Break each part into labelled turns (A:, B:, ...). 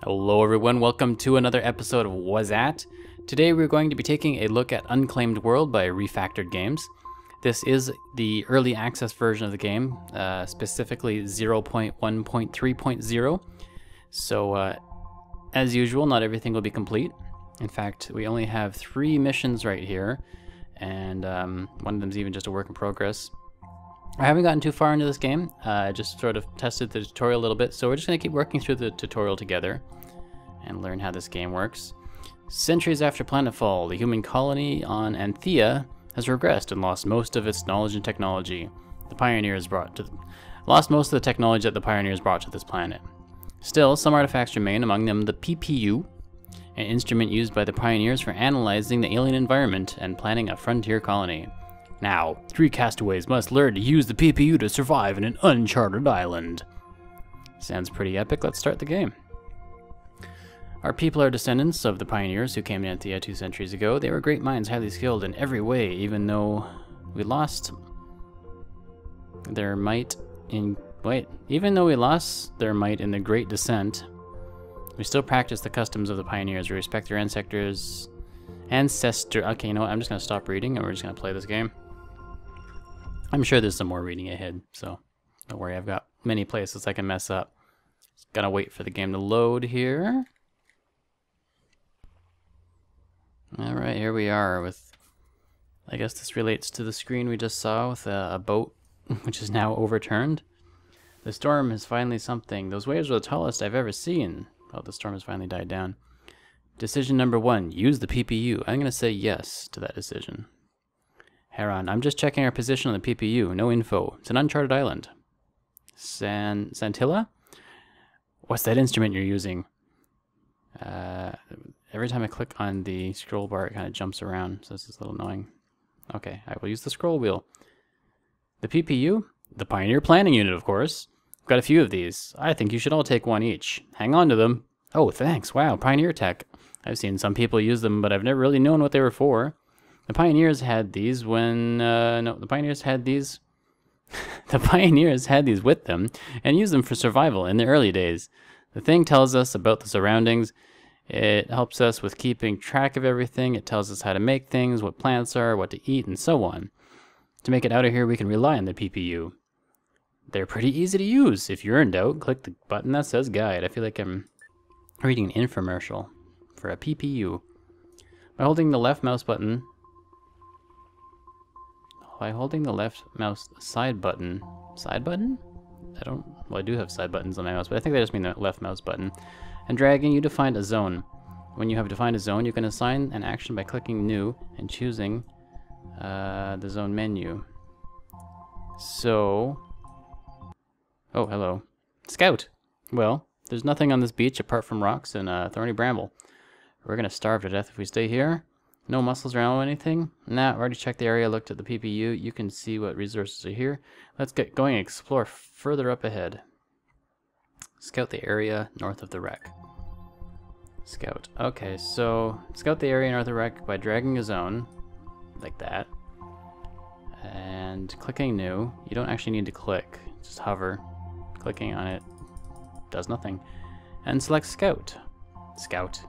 A: Hello everyone, welcome to another episode of Whazhatt. Today we're going to be taking a look at Unclaimed World by Refactored Games. This is the early access version of the game, specifically 0.1.3.0. So as usual, not everything will be complete. In fact, we only have 3 missions right here, and one of them is even just a work in progress. I haven't gotten too far into this game. I just sort of tested the tutorial a little bit, so we're just going to keep working through the tutorial together and learn how this game works. Centuries after planetfall, the human colony on Anthea has regressed and lost most of its knowledge and technology. Lost most of the technology that the pioneers brought to this planet. Still, some artifacts remain, among them the PPU, an instrument used by the pioneers for analyzing the alien environment and planning a frontier colony. Now, 3 castaways must learn to use the PPU to survive in an uncharted island. Sounds pretty epic. Let's start the game. Our people are descendants of the pioneers who came to Anthea 2 centuries ago. They were great minds, highly skilled in every way, even though we lost their might in... Even though we lost their might in the Great Descent, we still practice the customs of the pioneers. We respect their ancestors... Okay, you know what? I'm just going to stop reading and we're just going to play this game. I'm sure there's some more reading ahead, so don't worry, I've got many places I can mess up. Just gotta wait for the game to load here. Alright, here we are with, I guess this relates to the screen we just saw with a boat, which is now overturned. The storm is finally something. Those waves were the tallest I've ever seen. Oh, the storm has finally died down. Decision number 1, use the PPU. I'm gonna say yes to that decision. Heron, I'm just checking our position on the PPU. No info. It's an uncharted island. Santilla? What's that instrument you're using? Every time I click on the scroll bar, it kind of jumps around, so this is a little annoying. Okay, I will use the scroll wheel. The PPU? The Pioneer Planning Unit, of course. I've got a few of these. I think you should all take one each. Hang on to them. Oh, thanks. Wow, Pioneer Tech. I've seen some people use them, but I've never really known what they were for. The pioneers had these when, the pioneers had these, the pioneers had these with them and used them for survival in the early days. The thing tells us about the surroundings. It helps us with keeping track of everything. It tells us how to make things, what plants are, what to eat, and so on. To make it out of here, we can rely on the PPU. They're pretty easy to use. If you're in doubt, click the button that says guide. I feel like I'm reading an infomercial for a PPU. By holding the left mouse button, side button, I do have side buttons on my mouse, but I think they just mean the left mouse button, and dragging, you define a zone. When you have defined a zone, you can assign an action by clicking new and choosing the zone menu. So, oh, hello. Scout! Well, there's nothing on this beach apart from rocks and a thorny bramble. We're gonna starve to death if we stay here. No mussels or anything? Nah, I've already checked the area, looked at the PPU. You can see what resources are here. Let's get going and explore further up ahead. Scout the area north of the wreck. Scout. Okay, so scout the area north of the wreck by dragging a zone, like that, and clicking new. You don't actually need to click, just hover. Clicking on it does nothing. And select Scout. Scout.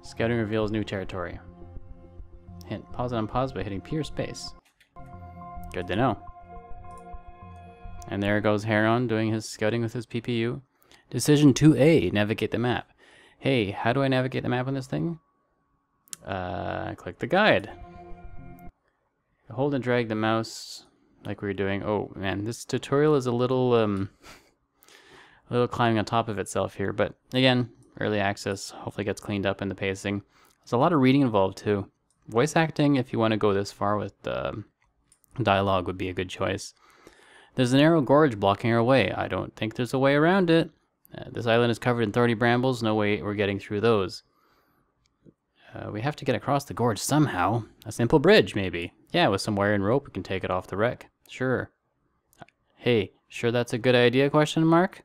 A: Scouting reveals new territory. Hint, pause it on pause by hitting pure space. Good to know. And there goes Heron doing his scouting with his PPU. Decision 2A, navigate the map. Hey, how do I navigate the map on this thing? Click the guide. Hold and drag the mouse like we were doing. Oh man, this tutorial is a little climbing on top of itself here, but again, early access, hopefully gets cleaned up in the pacing. There's a lot of reading involved too. Voice acting, if you want to go this far with dialogue, would be a good choice. There's a narrow gorge blocking our way. I don't think there's a way around it. This island is covered in thorny brambles. No way we're getting through those. We have to get across the gorge somehow. A simple bridge, maybe. Yeah, with some wire and rope, we can take it off the wreck. Sure. Hey, sure that's a good idea, question mark?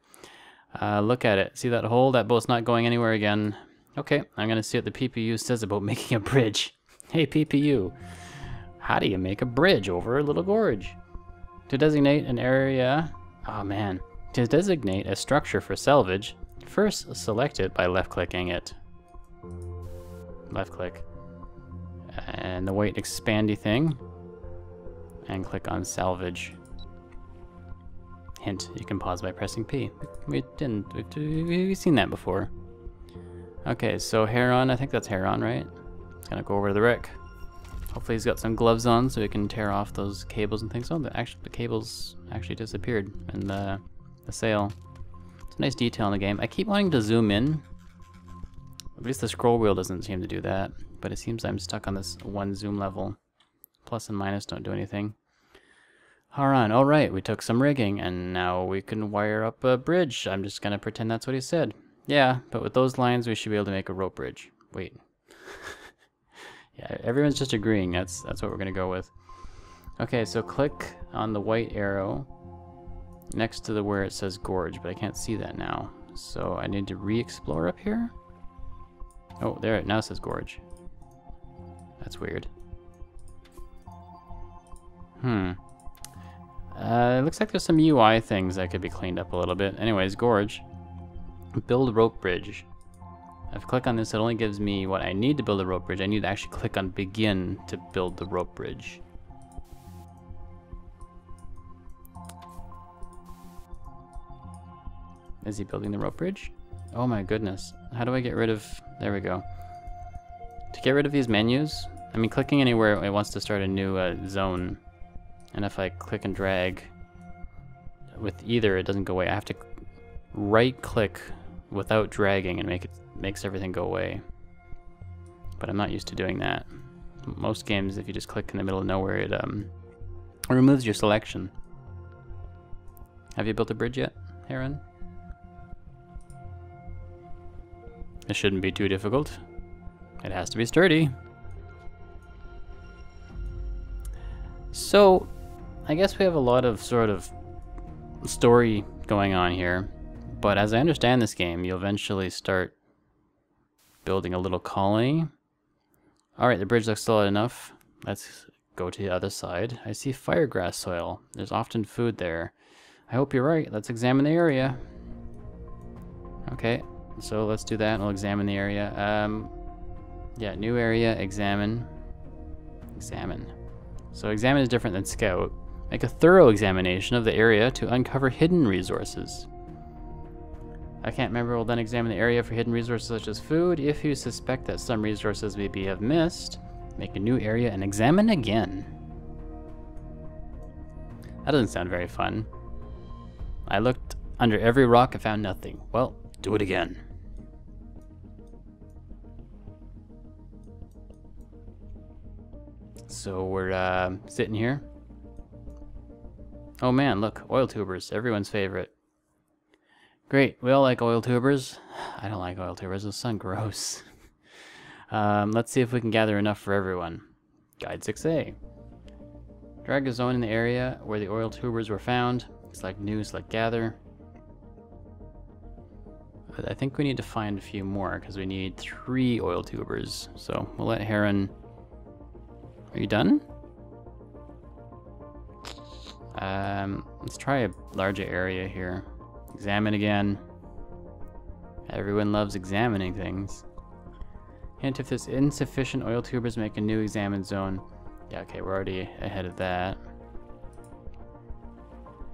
A: Look at it. See that hole? That boat's not going anywhere again. Okay, I'm gonna see what the PPU says about making a bridge. Hey, PPU, how do you make a bridge over a little gorge? To designate an area... Oh man. To designate a structure for salvage, first select it by left-clicking it. Left-click. And the white expandy thing. And click on salvage. Hint, you can pause by pressing P. We've seen that before. Okay, so Heron, I think that's Heron, right? It's gonna go over to the wreck. Hopefully he's got some gloves on so he can tear off those cables and things. Oh, the cables actually disappeared in the sail. It's a nice detail in the game. I keep wanting to zoom in. At least the scroll wheel doesn't seem to do that, but it seems I'm stuck on this one zoom level. Plus and minus don't do anything. Haran, alright, we took some rigging, and now we can wire up a bridge. I'm just gonna pretend that's what he said. Yeah, but with those lines we should be able to make a rope bridge. Wait. Yeah, everyone's just agreeing. That's what we're gonna go with. Okay, so click on the white arrow next to where it says gorge, but I can't see that now. So I need to re-explore up here? Oh, there it now says gorge. That's weird. It looks like there's some UI things that could be cleaned up a little bit. Anyways, gorge. Build rope bridge. If I click on this, it only gives me what I need to build a rope bridge. I need to actually click on begin to build the rope bridge. Is he building the rope bridge? Oh my goodness. How do I get rid of... There we go. To get rid of these menus, I mean, clicking anywhere it wants to start a new zone. And if I click and drag with either, it doesn't go away. I have to right click without dragging and makes everything go away. But I'm not used to doing that. Most games, if you just click in the middle of nowhere, it removes your selection. Have you built a bridge yet, Heron? It shouldn't be too difficult. It has to be sturdy. So, I guess we have a lot of sort of story going on here, but as I understand this game, you'll eventually start building a little colony. Alright, the bridge looks solid enough. Let's go to the other side. I see firegrass soil. There's often food there. I hope you're right. Let's examine the area. Okay, so let's do that and we'll examine the area. Yeah, new area, examine. Examine. So examine is different than scout. Make a thorough examination of the area to uncover hidden resources. I can't remember. We'll then examine the area for hidden resources such as food. If you suspect that some resources may be have missed, make a new area and examine again. That doesn't sound very fun. I looked under every rock and found nothing. Well, do it again. So we're sitting here. Oh man, look, oil tubers, everyone's favorite. Great, we all like oil tubers. I don't like oil tubers, those sound gross. Let's see if we can gather enough for everyone. Guide 6A. Drag a zone in the area where the oil tubers were found. Select new, select gather. But I think we need to find a few more because we need 3 oil tubers. So we'll let Heron... Are you done? Let's try a larger area here. Examine again. Everyone loves examining things. Hint, if there's insufficient oil tubers, make a new examine zone. Yeah, okay, we're already ahead of that.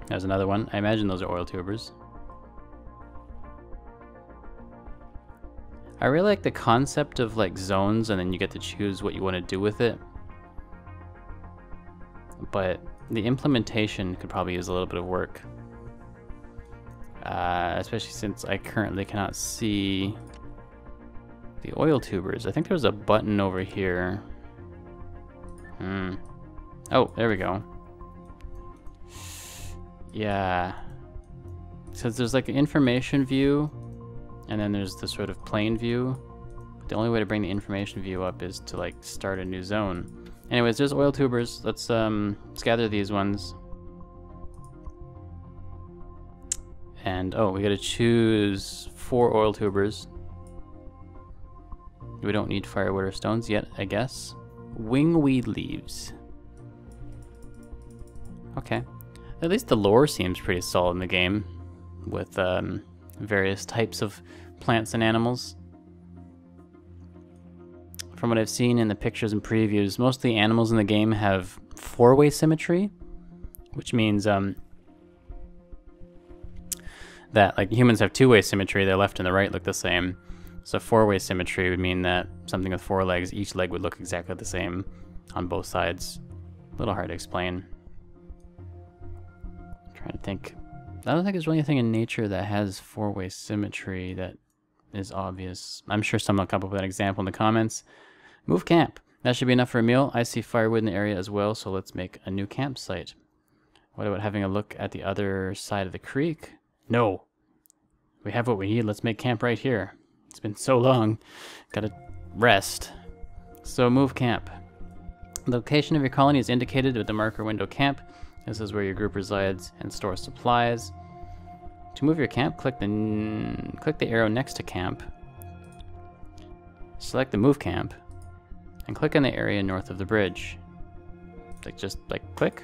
A: There's another one. I imagine those are oil tubers. I really like the concept of like zones and then you get to choose what you want to do with it. But the implementation could probably use a little bit of work. Especially since I currently cannot see the oil tubers. I think there's a button over here. Oh, there we go. Yeah. So there's like an information view, and then there's the sort of plain view. The only way to bring the information view up is to like start a new zone. Anyways, there's oil tubers. Let's gather these ones. And oh, we gotta choose 4 oil tubers. We don't need firewood or stones yet, I guess. Wingweed leaves. Okay. At least the lore seems pretty solid in the game. With various types of plants and animals. From what I've seen in the pictures and previews, most of the animals in the game have four-way symmetry, which means that like humans have two-way symmetry, their left and the right look the same. So four-way symmetry would mean that something with four legs, each leg would look exactly the same on both sides. A little hard to explain. I'm trying to think. I don't think there's really anything in nature that has four-way symmetry that is obvious. I'm sure someone will come up with an example in the comments. Move camp. That should be enough for a meal. I see firewood in the area as well, so let's make a new campsite. What about having a look at the other side of the creek? No. We have what we need. Let's make camp right here. It's been so long. Gotta rest. So move camp. The location of your colony is indicated with the marker window camp. This is where your group resides and stores supplies. To move your camp, click the arrow next to camp. Select the move camp. And click on the area north of the bridge. Like just like click.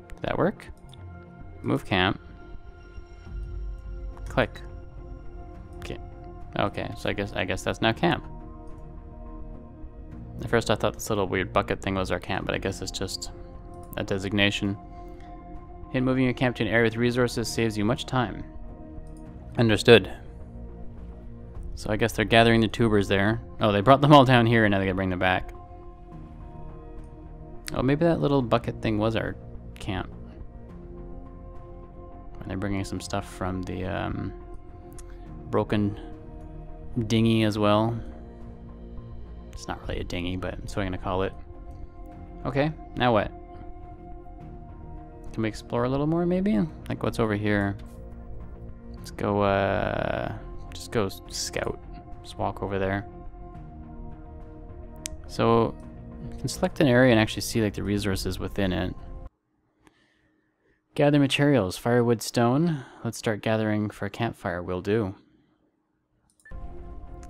A: Did that work? Move camp. Click. Okay. Okay, so I guess that's now camp. At first I thought this little weird bucket thing was our camp, but I guess it's just a designation. Hit moving your camp to an area with resources saves you much time. Understood. So I guess they're gathering the tubers there. Oh, they brought them all down here and now they gotta bring them back. Oh, maybe that little bucket thing was our camp. And they're bringing some stuff from the broken dinghy as well. It's not really a dinghy, but that's what I'm gonna call it. Okay, now what? Can we explore a little more maybe? Like what's over here? Let's go, just go scout. Just walk over there. So, you can select an area and actually see like the resources within it. Gather materials, firewood, stone. Let's start gathering for a campfire, will do.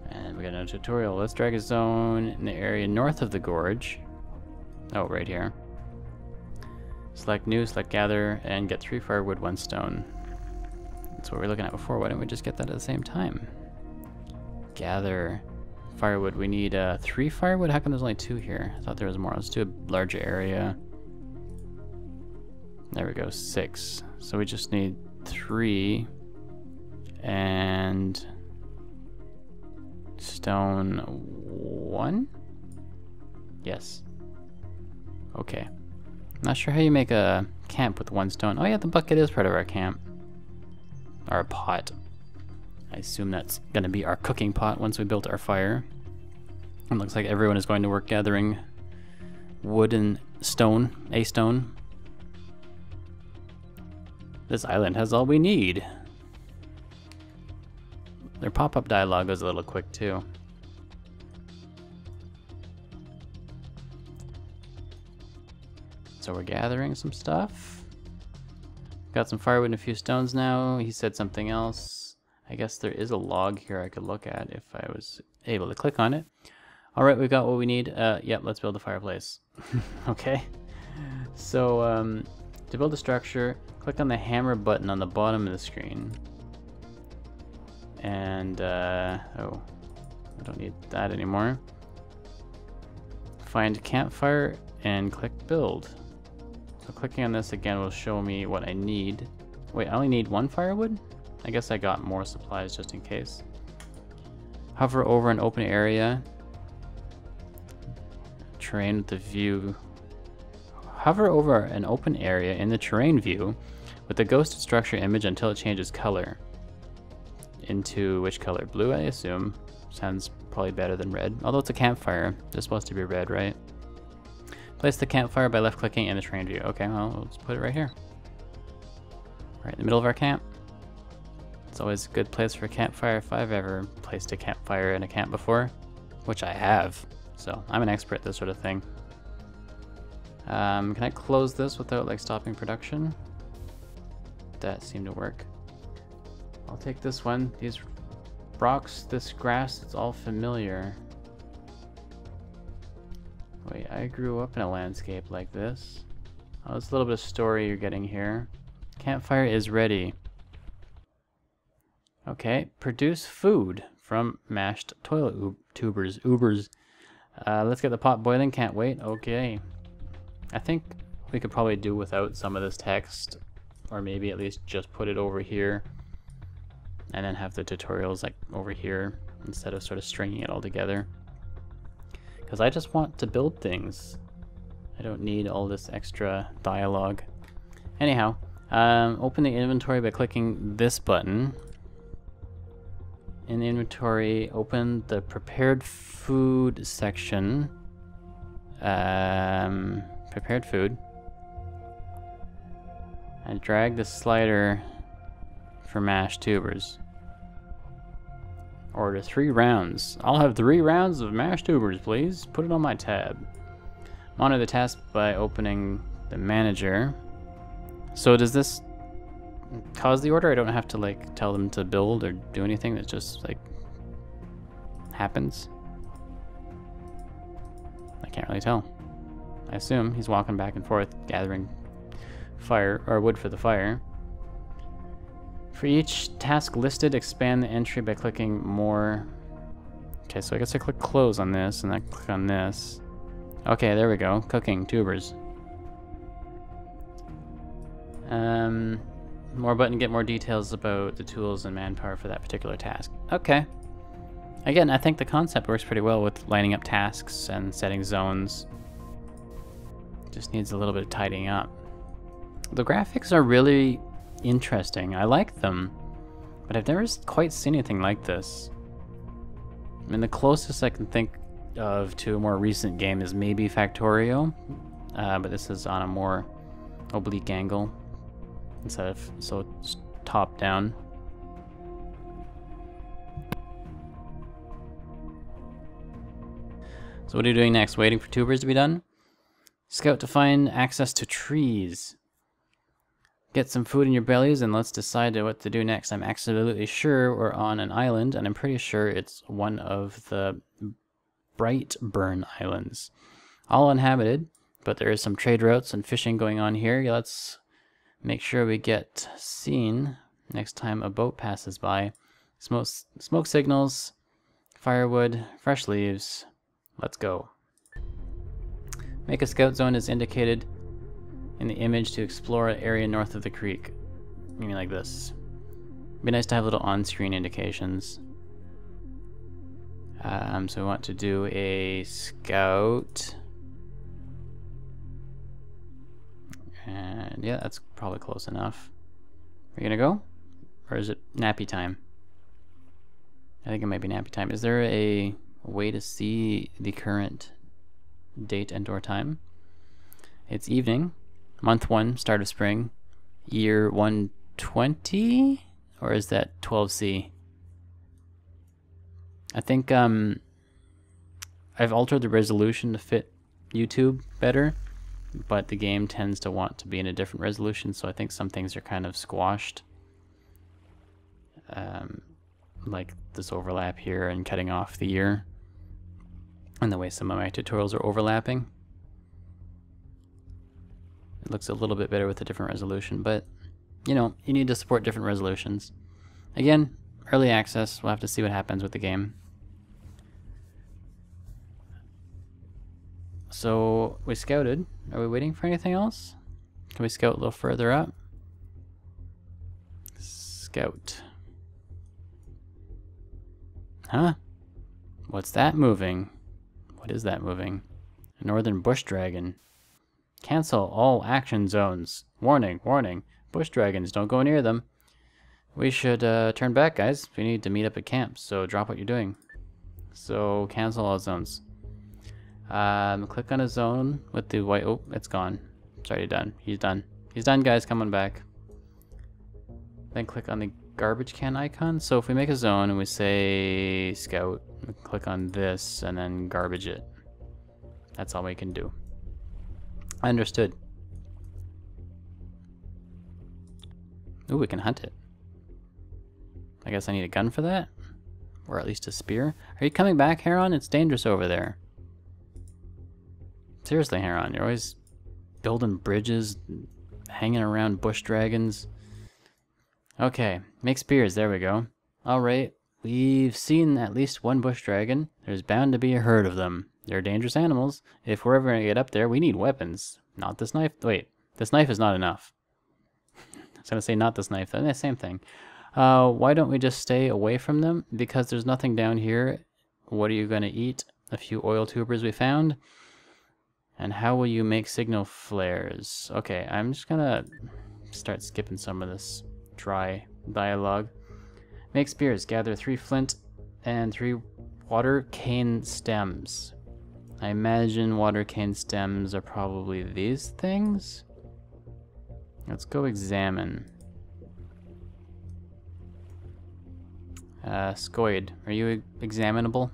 A: And we got another tutorial. Let's drag a zone in the area north of the gorge. Oh, right here. Select new, select gather, and get 3 firewood, 1 stone. That's what we were looking at before. Why don't we just get that at the same time? Gather firewood. We need 3 firewood? How come there's only 2 here? I thought there was more. Let's do a larger area. There we go, 6. So we just need 3 and stone 1? Yes. Okay. Not sure how you make a camp with 1 stone. Oh yeah, the bucket is part of our camp. Our pot. I assume that's gonna be our cooking pot once we built our fire. It looks like everyone is going to work gathering wood and stone, a stone. This island has all we need. Their pop-up dialogue goes a little quick too. So we're gathering some stuff. Got some firewood and a few stones now. He said something else. I guess there is a log here I could look at if I was able to click on it. All right, we got what we need. Yep, let's build a fireplace. Okay. So to build a structure, click on the hammer button on the bottom of the screen. And, oh, I don't need that anymore. Find campfire and click build. So clicking on this again will show me what I need. Wait, I only need 1 firewood? I guess I got more supplies just in case. Hover over an open area. Terrain with the view. Hover over an open area in the terrain view with the ghosted structure image until it changes color. Into which color? Blue, I assume. Sounds probably better than red. Although it's a campfire, it's supposed to be red, right? Place the campfire by left-clicking in the terrain view. Okay, well, let's put it right here. Right in the middle of our camp. It's always a good place for a campfire if I've ever placed a campfire in a camp before, which I have. So I'm an expert at this sort of thing. Can I close this without like stopping production? That seemed to work. I'll take this one. These rocks, this grass, it's all familiar. Wait, I grew up in a landscape like this. Oh, it's a little bit of story you're getting here. Campfire is ready. Okay, produce food from mashed toilet ubers. Let's get the pot boiling, can't wait. Okay. I think we could probably do without some of this text, or maybe at least just put it over here and then have the tutorials like over here instead of sort of stringing it all together. Because I just want to build things. I don't need all this extra dialogue. Anyhow, open the inventory by clicking this button. In the inventory, open the prepared food section. Prepared food. And drag the slider for mashed tubers. Order 3 rounds. I'll have 3 rounds of mashed tubers, please. Put it on my tab. Monitor the task by opening the manager. So does this cause the order? I don't have to like tell them to build or do anything. It just like happens. I can't really tell. I assume he's walking back and forth gathering fire or wood for the fire. For each task listed, expand the entry by clicking more. Okay, so I guess I click close on this and I click on this. Okay, there we go. Cooking tubers. More button, get more details about the tools and manpower for that particular task. Okay. Again, I think the concept works pretty well with lining up tasks and setting zones. Just needs a little bit of tidying up. The graphics are really interesting. I like them, but I've never quite seen anything like this. I mean, the closest I can think of to a more recent game is maybe Factorio, but this is on a more oblique angle instead of so top down. So what are you doing next? Waiting for tubers to be done? Scout to find access to trees. Get some food in your bellies and let's decide what to do next. I'm absolutely sure we're on an island, and I'm pretty sure it's one of the Brightburn Islands. All uninhabited, but there is some trade routes and fishing going on here. Let's make sure we get seen next time a boat passes by. Smoke signals, firewood, fresh leaves. Let's go. Make a scout zone as indicated in the image to explore an area north of the creek. You mean like this. It'd be nice to have little on-screen indications. So we want to do a scout. And yeah, that's probably close enough. Are you gonna go? Or is it nappy time? I think it might be nappy time. Is there a way to see the current date and or time? It's evening. Month 1, start of spring. Year 120? Or is that 12C? I think I've altered the resolution to fit YouTube better, but the game tends to want to be in a different resolution, so I think some things are kind of squashed. Like this overlap here and cutting off the year, and the way some of my tutorials are overlapping. It looks a little bit better with a different resolution, but you know, you need to support different resolutions. Again, early access, we'll have to see what happens with the game. So we scouted. Are we waiting for anything else? Can we scout a little further up? Scout. Huh? What's that moving? What is that moving? A northern bush dragon. Cancel all action zones. Warning, warning. Bush dragons, don't go near them. We should turn back, guys. We need to meet up at camp, so drop what you're doing. So cancel all zones. Click on a zone with the white. Oh, it's gone. It's already done. He's done. He's done, guys. Come on back. Then click on the garbage can icon. So if we make a zone and we say scout, we click on this and then garbage it. That's all we can do. I understood. Ooh, we can hunt it. I guess I need a gun for that? Or at least a spear? Are you coming back, Heron? It's dangerous over there. Seriously, Heron, you're always building bridges, hanging around bush dragons. Okay, make spears, there we go. Alright, we've seen at least one bush dragon. There's bound to be a herd of them. They're dangerous animals. If we're ever going to get up there, we need weapons. Not this knife. Wait, this knife is not enough. I was going to say not this knife. That's the same thing. Why don't we just stay away from them? Because there's nothing down here. What are you going to eat? A few oil tubers we found. And how will you make signal flares? Okay, I'm just going to start skipping some of this dry dialogue. Make spears. Gather 3 flint and 3 water cane stems. I imagine water cane stems are probably these things. Let's go examine. Scoid, are you examinable?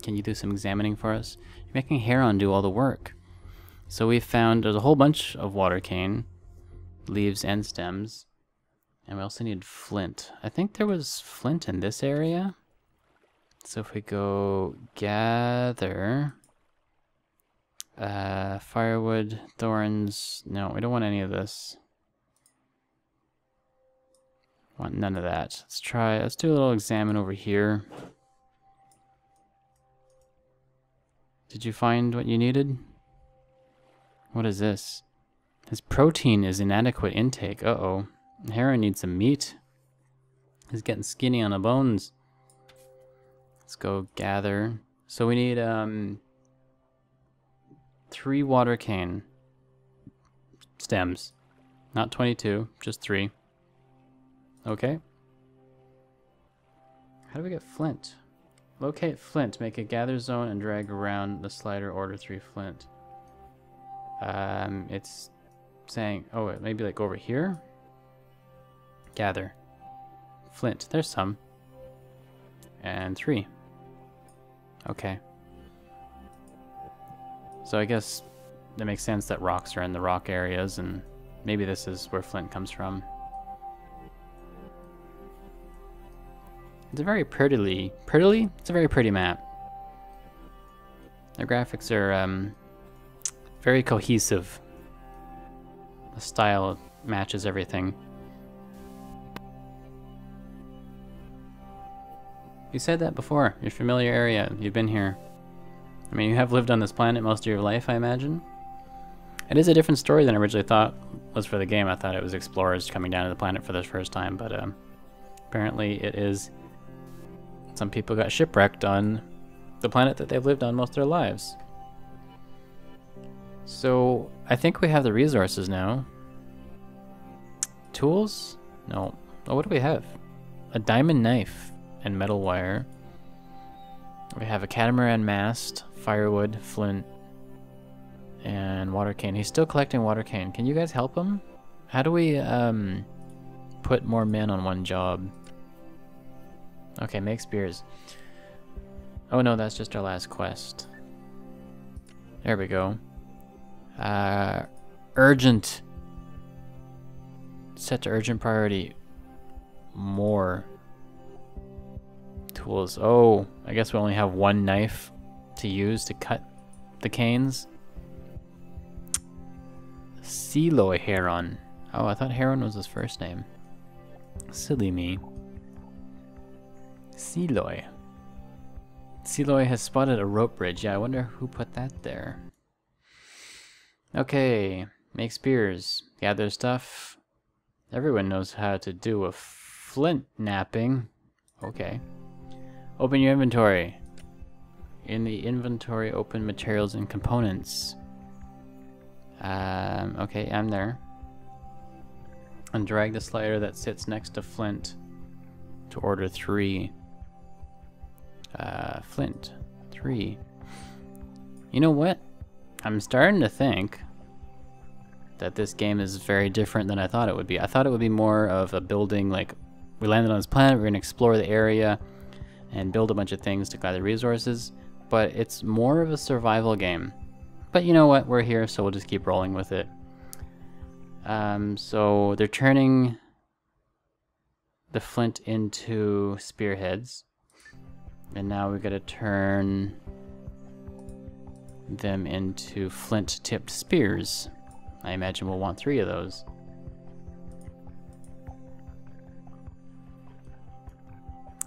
A: Can you do some examining for us? You're making Heron do all the work. So we found there's a whole bunch of water cane, leaves and stems. And we also need flint. I think there was flint in this area. So if we go gather firewood, thorns. No, we don't want any of this. Want none of that. Let's do a little examine over here. Did you find what you needed? What is this? His protein is inadequate intake. Uh-oh. Heron needs some meat. He's getting skinny on the bones. Let's go gather. So we need 3 water cane stems. Not 22, just 3. Okay. How do we get flint? Locate flint. Make a gather zone and drag around the slider. Order 3 flint. It's saying, oh, maybe like over here? Gather. Flint. There's some. And 3. Okay. So I guess that makes sense that rocks are in the rock areas, and maybe this is where flint comes from. It's a very it's a very pretty map. The graphics are very cohesive. The style matches everything. You said that before. Your familiar area. You've been here. I mean, you have lived on this planet most of your life, I imagine. It is a different story than I originally thought was for the game. I thought it was explorers coming down to the planet for the first time, but apparently it is. Some people got shipwrecked on the planet that they've lived on most of their lives. So I think we have the resources now. Tools? No. Oh, what do we have? A diamond knife and metal wire. We have a catamaran mast, firewood, flint, and water cane. He's still collecting water cane. Can you guys help him? How do we put more men on one job? Okay, make spears. Oh no, that's just our last quest. There we go. Urgent. Set to urgent priority. More tools. Oh, I guess we only have 1 knife to use to cut the canes. Seloy Heron. Oh, I thought Heron was his first name. Silly me. Seloy. Seloy has spotted a rope bridge. Yeah, I wonder who put that there. Okay, make spears. Gather stuff. Everyone knows how to do a flint napping. Okay. Open your inventory. In the inventory, open materials and components. Okay, I'm there. And drag the slider that sits next to flint to order 3. Flint. 3. You know what? I'm starting to think that this game is very different than I thought it would be. I thought it would be more of a building, like, we landed on this planet, we're going to explore the area and build a bunch of things to gather resources, but it's more of a survival game. But you know what? We're here, so we'll just keep rolling with it. So they're turning the flint into spearheads. And now we've got to turn them into flint-tipped spears. I imagine we'll want 3 of those.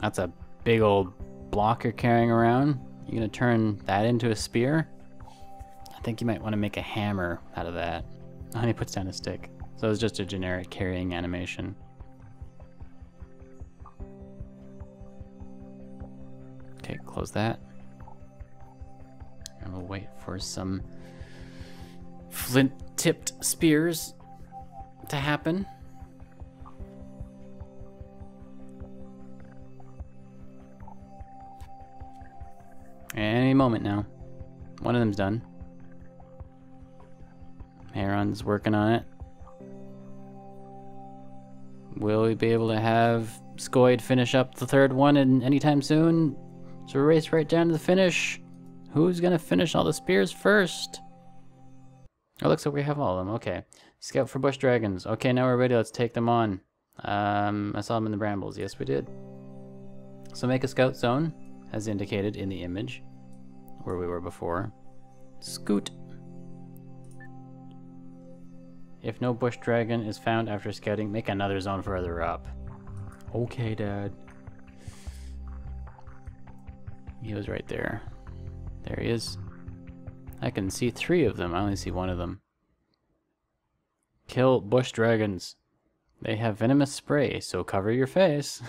A: That's a big old block you're carrying around. You gonna turn that into a spear? I think you might want to make a hammer out of that. And he puts down a stick. So it's just a generic carrying animation. Okay, close that. And we'll wait for some flint-tipped spears to happen. Any moment now. One of them's done. Heron's working on it. Will we be able to have Skoid finish up the third one anytime soon? So we race right down to the finish. Who's gonna finish all the spears first? Oh, looks like we have all of them. Okay. Scout for bush dragons. Okay, now we're ready. Let's take them on. I saw them in the brambles. Yes, we did. So make a scout zone, as indicated in the image, where we were before. Scoot. If no bush dragon is found after scouting, make another zone further up. Okay, Dad. He was right there. There he is. I can see 3 of them. I only see 1 of them. Kill bush dragons. They have venomous spray, so cover your face.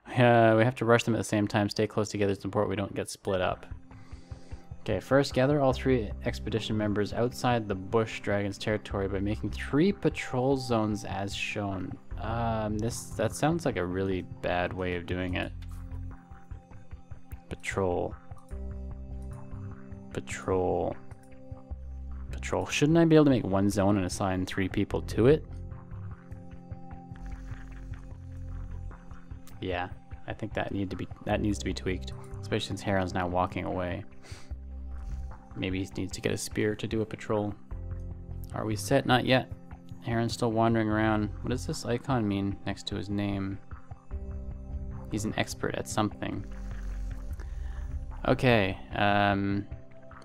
A: We have to rush them at the same time. Stay close together to support we don't get split up. Okay, first gather all 3 expedition members outside the bush dragon's territory by making 3 patrol zones as shown. That sounds like a really bad way of doing it. Patrol. Patrol. Patrol. Shouldn't I be able to make 1 zone and assign 3 people to it? Yeah, I think that needs to be tweaked, especially since Heron's now walking away. Maybe he needs to get a spear to do a patrol. Are we set? Not yet. Heron's still wandering around. What does this icon mean next to his name? He's an expert at something. Okay,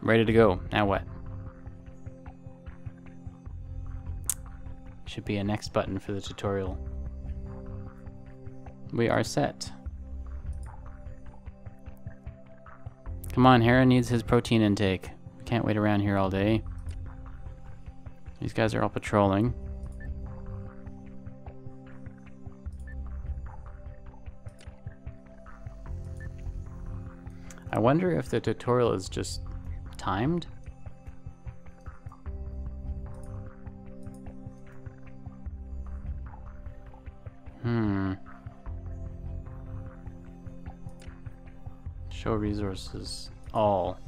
A: ready to go. Now what? Should be a next button for the tutorial. We are set. Come on, Heron needs his protein intake. We can't wait around here all day. These guys are all patrolling. I wonder if the tutorial is just timed? Show resources. All.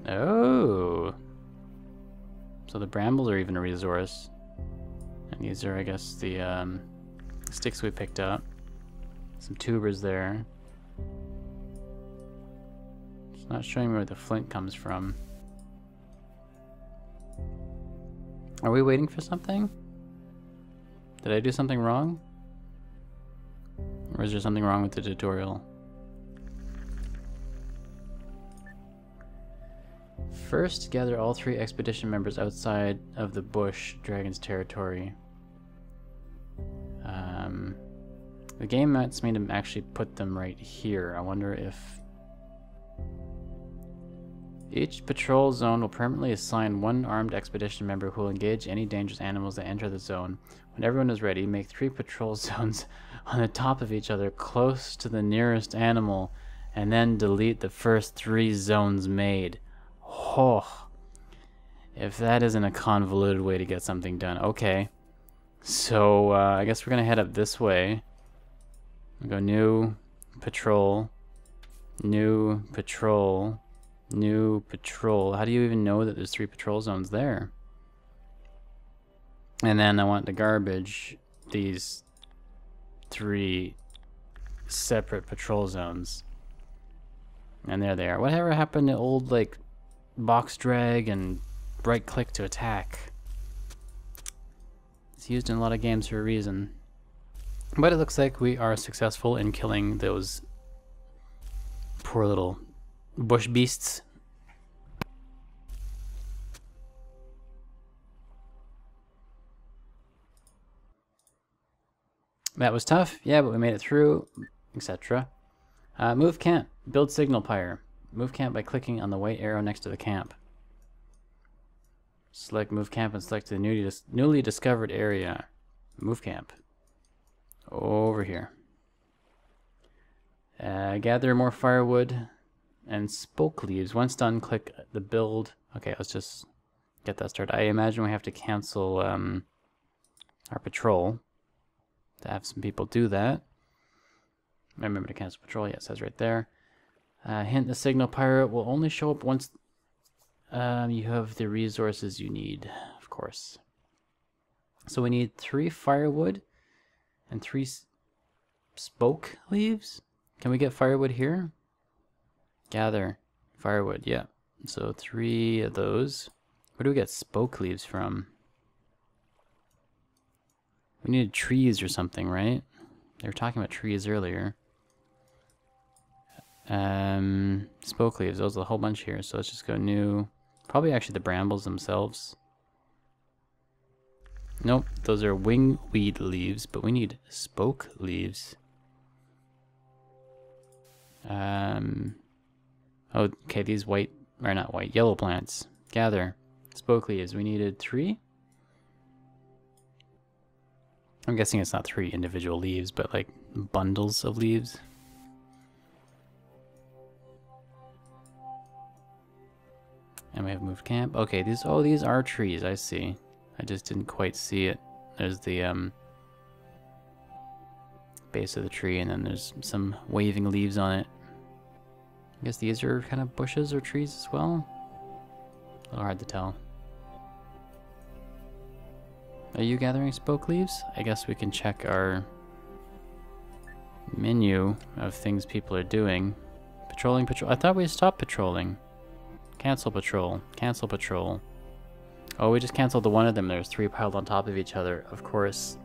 A: Oh. So the brambles are even a resource. And these are, I guess, the sticks we picked up. Some tubers there. It's not showing me where the flint comes from. Are we waiting for something? Did I do something wrong? Or is there something wrong with the tutorial? First, gather all 3 expedition members outside of the bush dragon's territory. The game wants me to actually put them right here. I wonder if... Each patrol zone will permanently assign 1 armed expedition member who will engage any dangerous animals that enter the zone. When everyone is ready, make 3 patrol zones on the top of each other close to the nearest animal, and then delete the first 3 zones made. Oh, if that isn't a convoluted way to get something done. Okay, so I guess we're gonna head up this way. We'll go new patrol, new patrol, new patrol. How do you even know that there's 3 patrol zones there? And then I want the garbage, these 3 separate patrol zones. And there they are. Whatever happened to old, like, box drag and right click to attack? It's used in a lot of games for a reason. But it looks like we are successful in killing those poor little bush beasts. That was tough, yeah, but we made it through, etc. Move camp. Build signal pyre. Move camp by clicking on the white arrow next to the camp. Select move camp and select the newly discovered area. Move camp. Over here. Gather more firewood and spoke leaves. Once done, click the build. Okay, let's just get that started. I imagine we have to cancel our patrol to have some people do that. Remember to cancel patrol. Yeah, it says right there. Hint: the signal pirate will only show up once you have the resources you need, of course. So we need 3 firewood and 3 spoke leaves. Can we get firewood here? Gather firewood, yeah. So 3 of those. Where do we get spoke leaves from? We needed trees or something, right? They were talking about trees earlier. Spoke leaves, those are a whole bunch here, so let's just go new. Probably actually the brambles themselves. Nope, those are wingweed leaves, but we need spoke leaves. Okay, these white, or not white, yellow plants. Gather spoke leaves. We needed 3. I'm guessing it's not 3 individual leaves, but like bundles of leaves. And we have moved camp. Okay, these are trees, I see. I just didn't quite see it. There's the base of the tree, and then there's some waving leaves on it. I guess these are kind of bushes or trees as well. A little hard to tell. Are you gathering spoke leaves? I guess we can check our menu of things people are doing. Patrolling patrol. I thought we stopped patrolling. Cancel patrol. Cancel patrol. Oh, we just canceled the one of them. There's 3 piled on top of each other. Of course.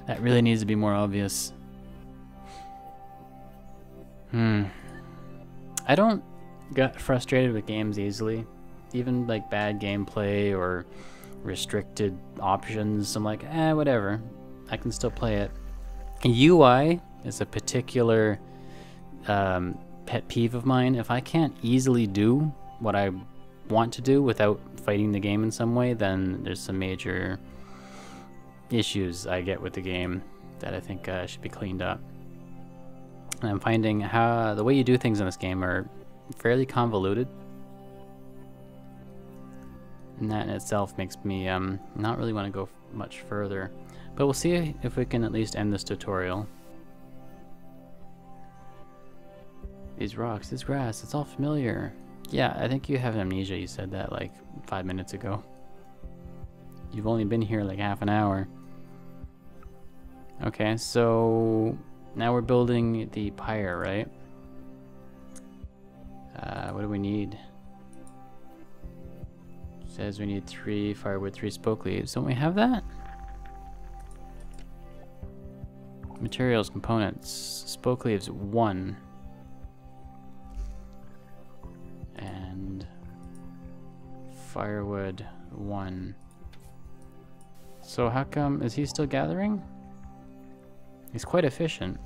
A: That really needs to be more obvious. I don't get frustrated with games easily. Even like bad gameplay or restricted options. I'm like, whatever. I can still play it. UI is a particular pet peeve of mine. If I can't easily do what I want to do without fighting the game in some way, then there's some major issues I get with the game that I think should be cleaned up. And I'm finding how the way you do things in this game are fairly convoluted, and that in itself makes me not really want to go much further. But we'll see if we can at least end this tutorial. These rocks, this grass, it's all familiar. Yeah, I think you have amnesia. You said that like 5 minutes ago. You've only been here like half an hour. Okay, so now we're building the pyre, right? What do we need? It says we need 3 firewood, 3 spoke leaves. Don't we have that? Materials, components, spoke leaves 1. And firewood 1. So how come, is he still gathering? He's quite efficient.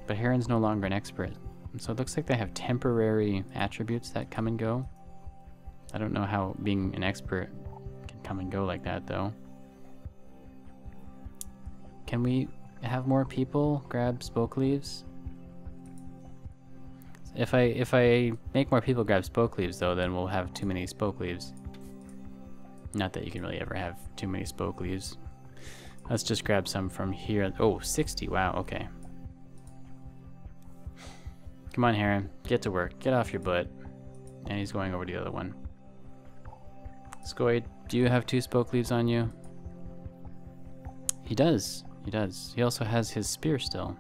A: But Heron's no longer an expert. So it looks like they have temporary attributes that come and go. I don't know how being an expert can come and go like that though. Can we have more people grab spoke leaves? If I make more people grab spoke leaves though, then we'll have too many spoke leaves. Not that you can really ever have too many spoke leaves. Let's just grab some from here. Oh, 60, wow, okay. Come on, Heron, get to work, get off your butt. And he's going over to the other one. Skoid, do you have 2 spoke leaves on you? He does, he does. He also has his spear still.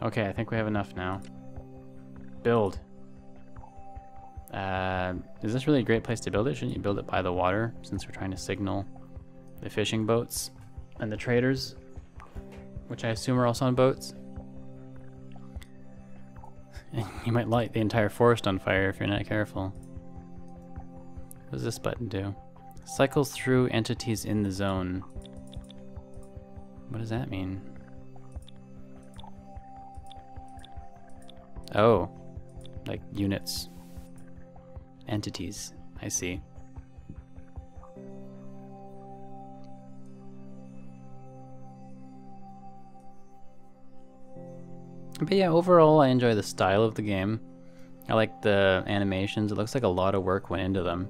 A: Okay, I think we have enough now. Build. Is this really a great place to build it? Shouldn't you build it by the water, since we're trying to signal the fishing boats and the traders, which I assume are also on boats? You might light the entire forest on fire if you're not careful. What does this button do? Cycles through entities in the zone. What does that mean? Oh, like units, entities, I see. But yeah, overall I enjoy the style of the game. I like the animations. It looks like a lot of work went into them.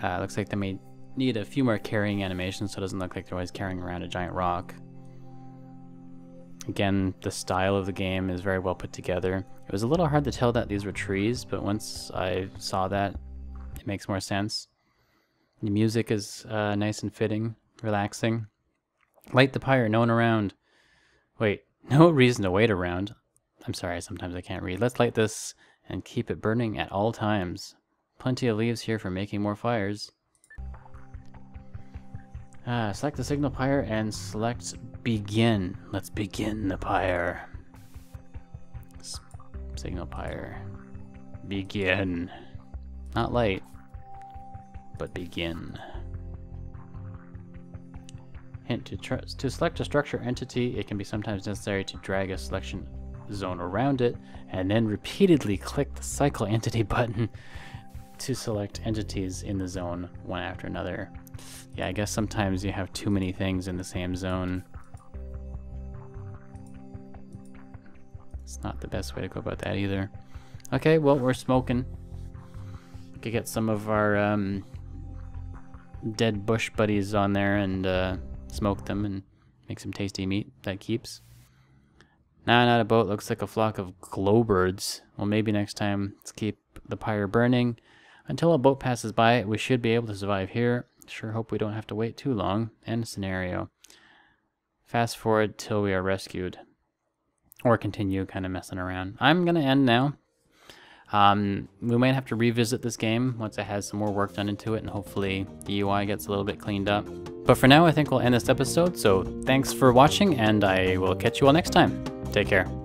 A: Looks like they may need a few more carrying animations so it doesn't look like they're always carrying around a giant rock. Again, the style of the game is very well put together. It was a little hard to tell that these were trees, but once I saw that, it makes more sense. The music is nice and fitting, relaxing. Light the pyre, no one around. Wait, no reason to wait around. I'm sorry, sometimes I can't read. Let's light this and keep it burning at all times. Plenty of leaves here for making more fires. Select the signal pyre and select begin. Let's begin the pyre. Signal pyre. Begin. Not light, but begin. Hint, to select a structure entity, it can be sometimes necessary to drag a selection zone around it and then repeatedly click the cycle entity button to select entities in the zone one after another. Yeah, I guess sometimes you have too many things in the same zone. It's not the best way to go about that either. Okay, well, we're smoking. We could get some of our dead bush buddies on there and smoke them and make some tasty meat that keeps. Nah, not a boat. Looks like a flock of glowbirds. Well, maybe next time let's keep the pyre burning. Until a boat passes by, we should be able to survive here. Sure hope we don't have to wait too long. End scenario. Fast forward till we are rescued. Or continue kind of messing around. I'm going to end now. We might have to revisit this game once it has some more work done into it, and hopefully the UI gets a little bit cleaned up. But for now, I think we'll end this episode. So thanks for watching, and I will catch you all next time. Take care.